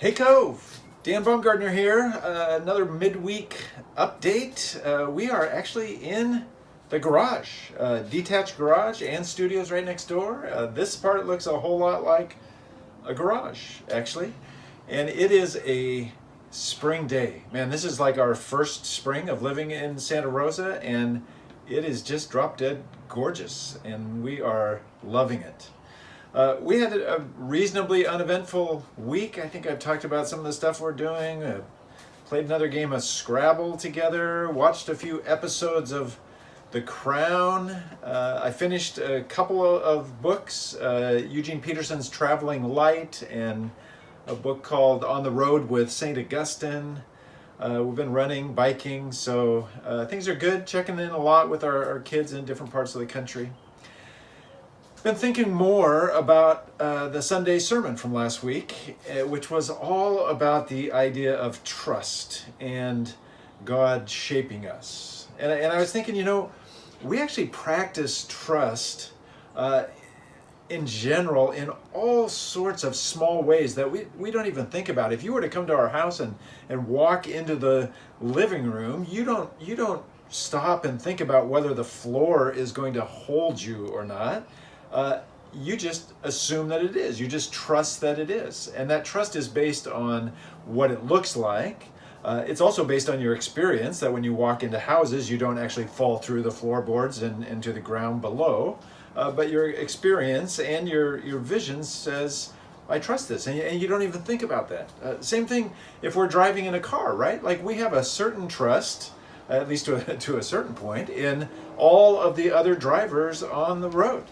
Hey Cove, Dan Baumgartner here. Another midweek update. We are actually in the garage, detached garage and studios right next door. This part looks a whole lot like a garage, actually. And it is a spring day. Man, this is like our first spring of living in Santa Rosa, and it is just drop dead gorgeous, and we are loving it. We had a reasonably uneventful week. I think I've talked about some of the stuff we're doing. Played another game of Scrabble together, watched a few episodes of The Crown. I finished a couple of books, Eugene Peterson's Traveling Light and a book called On the Road with St. Augustine. We've been running, biking, so things are good. Checking in a lot with our kids in different parts of the country. Been thinking more about the Sunday sermon from last week, which was all about the idea of trust and God shaping us. And I was thinking, we actually practice trust in general in all sorts of small ways that we don't even think about. If you were to come to our house and walk into the living room, you don't stop and think about whether the floor is going to hold you or not. You just assume that it is. You just trust that it is. And that trust is based on what it looks like. It's also based on your experience that when you walk into houses, you don't actually fall through the floorboards and into the ground below. But your experience and your vision says, I trust this. And you don't even think about that. Same thing if we're driving in a car, right? Like we have a certain trust, at least to a certain point, in all of the other drivers on the road.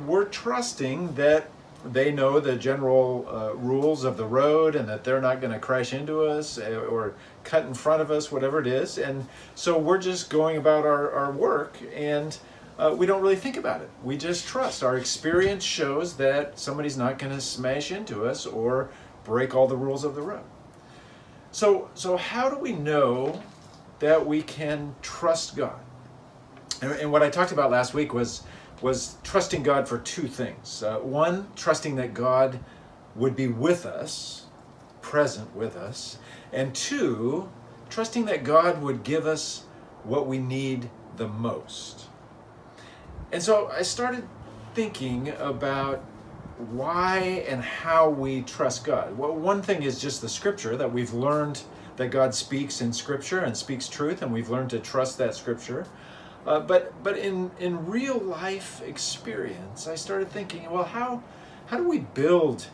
We're trusting that they know the general rules of the road and that they're not going to crash into us or cut in front of us, whatever it is. And so we're just going about our work, and we don't really think about it. We just trust. Our experience shows that somebody's not going to smash into us or break all the rules of the road. So how do we know that we can trust God? And what I talked about last week was trusting God for two things. One, trusting that God would be with us, present with us. And two, trusting that God would give us what we need the most. And so I started thinking about why and how we trust God. Well, one thing is just the scripture, that we've learned that God speaks in scripture and speaks truth, and we've learned to trust that scripture. But in real life experience, I started thinking, well, how do we build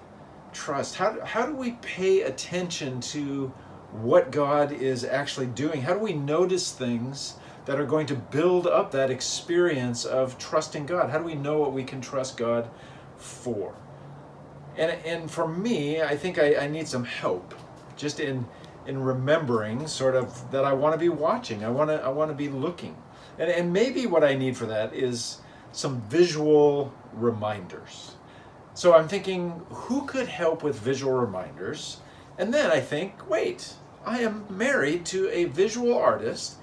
trust? How do we pay attention to what God is actually doing? How do we notice things that are going to build up that experience of trusting God? How do we know what we can trust God for? And for me, I think I need some help just in remembering sort of that I want to be watching. I want to be looking. And maybe what I need for that is some visual reminders. So I'm thinking, who could help with visual reminders? And then I think, wait, I am married to a visual artist,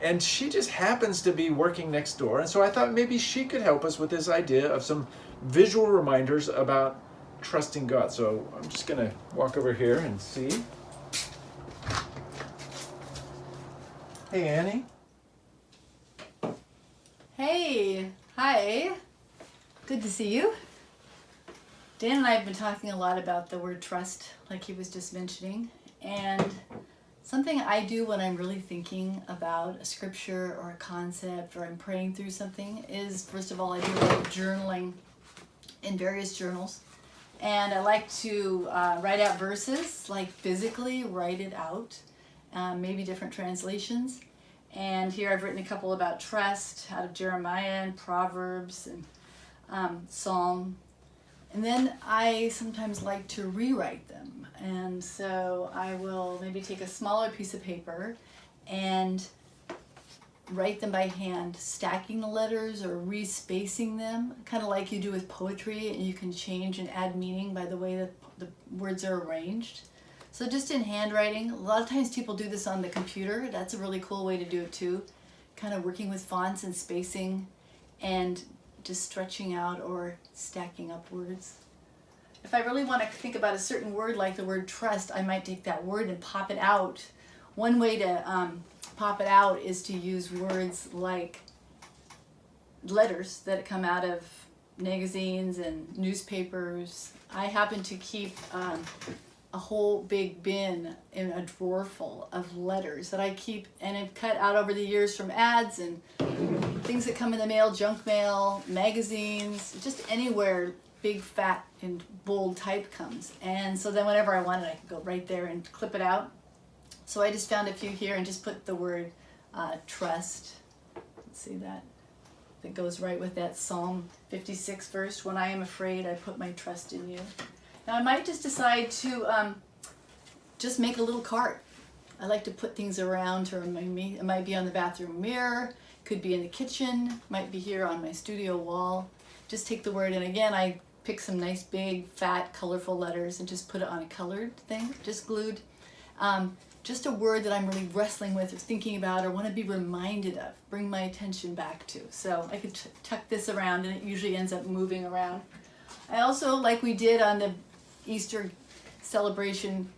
and she just happens to be working next door. And so I thought maybe she could help us with this idea of some visual reminders about trusting God. So I'm just going to walk over here and see. Hey, Annie. Hey, hi, good to see you. Dan and I have been talking a lot about the word trust, like he was just mentioning, and something I do when I'm really thinking about a scripture or a concept or I'm praying through something is, first of all, I do a lot of journaling in various journals, and I like to write out verses, like physically write it out, maybe different translations. And here I've written a couple about trust out of Jeremiah and Proverbs and Psalm. And then I sometimes like to rewrite them. And so I will maybe take a smaller piece of paper and write them by hand, stacking the letters or respacing them, kind of like you do with poetry, and you can change and add meaning by the way that the words are arranged. So just in handwriting, a lot of times people do this on the computer. That's a really cool way to do it too. Kind of working with fonts and spacing and just stretching out or stacking up words. if I really want to think about a certain word like the word trust, I might take that word and pop it out. One way to pop it out is to use words like letters that come out of magazines and newspapers. I happen to keep a whole big bin in a drawer full of letters that I keep and have cut out over the years from ads and things that come in the mail, junk mail, magazines, just anywhere big, fat, and bold type comes. And so then whenever I want it, I can go right there and clip it out. So I just found a few here and just put the word trust. Let's see that. That goes right with that Psalm 56 verse. When I am afraid, I put my trust in you. Now I might just decide to just make a little cart. I like to put things around, or it might be on the bathroom mirror, could be in the kitchen, might be here on my studio wall. Just take the word, and again, I pick some nice big, fat, colorful letters and just put it on a colored thing, just glued. Just a word that I'm really wrestling with or thinking about or want to be reminded of, bring my attention back to. So I could tuck this around and it usually ends up moving around. I also, like we did on the Easter celebration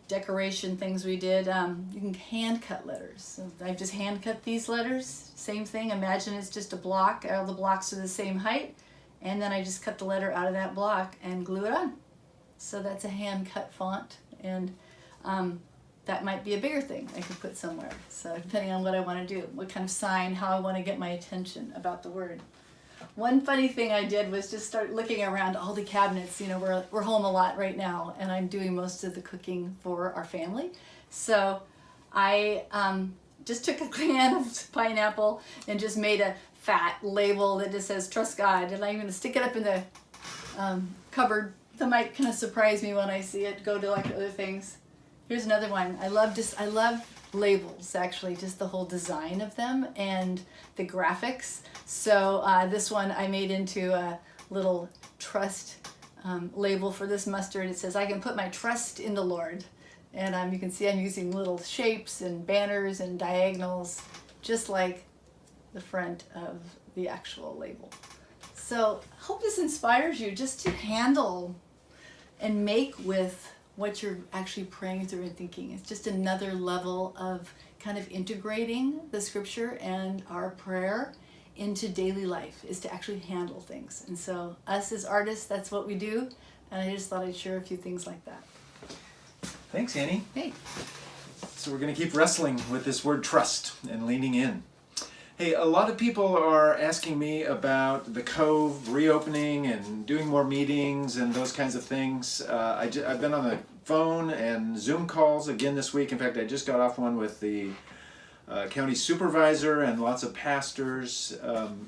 decoration things we did, you can hand cut letters. So I've just hand cut these letters, same thing. Imagine it's just a block, all the blocks are the same height, and then I just cut the letter out of that block and glue it on. So that's a hand cut font, and that might be a bigger thing I could put somewhere. So depending on what I want to do, what kind of sign, how I want to get my attention about the word. One funny thing I did was just start looking around all the cabinets. You know, we're home a lot right now, and I'm doing most of the cooking for our family. So I just took a can of pineapple and just made a fat label that just says "Trust God," and I'm going to stick it up in the cupboard. That might kind of surprise me when I see it go to like other things. Here's another one. I love labels, actually, just the whole design of them and the graphics. So this one I made into a little trust label for this mustard. It says, "I can put my trust in the Lord." And you can see I'm using little shapes and banners and diagonals, just like the front of the actual label. So I hope this inspires you just to handle and make with what you're actually praying through and thinking. It's just another level of kind of integrating the scripture and our prayer into daily life, is to actually handle things. And so us as artists, that's what we do. And I just thought I'd share a few things like that. Thanks, Annie. Hey. So we're going to keep wrestling with this word trust and leaning in. Hey, a lot of people are asking me about the Cove reopening and doing more meetings and those kinds of things. I've been on the phone and Zoom calls again this week. In fact, I just got off one with the county supervisor and lots of pastors.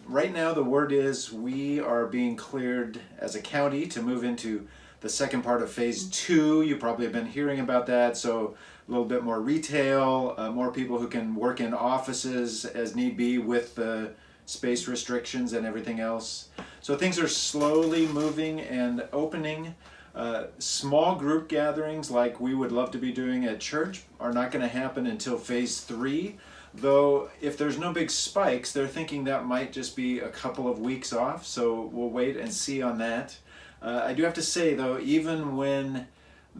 Right now, the word is we are being cleared as a county to move into the second part of phase 2. You probably have been hearing about that. So a little bit more retail, more people who can work in offices as need be with the space restrictions and everything else. So things are slowly moving and opening. Small group gatherings like we would love to be doing at church are not going to happen until phase 3. Though if there's no big spikes, they're thinking that might just be a couple of weeks off. So we'll wait and see on that. I do have to say though, even when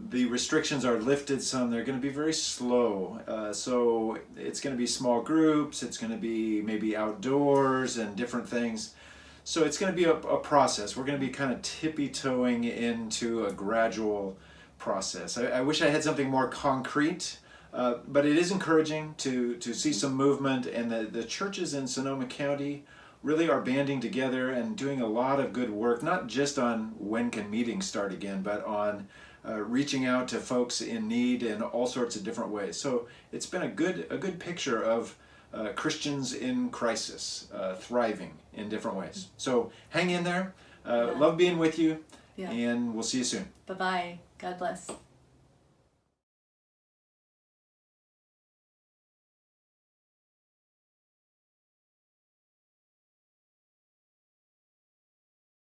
the restrictions are lifted some, they're going to be very slow. So it's going to be small groups, it's going to be maybe outdoors and different things. So it's going to be a process. We're going to be kind of tippy-toeing into a gradual process. I wish I had something more concrete, but it is encouraging to see some movement, and the churches in Sonoma County really are banding together and doing a lot of good work, not just on when can meetings start again, but on reaching out to folks in need in all sorts of different ways. So it's been a good picture of Christians in crisis, thriving in different ways. So hang in there. Love being with you, Yeah. and we'll see you soon. Bye-bye. God bless.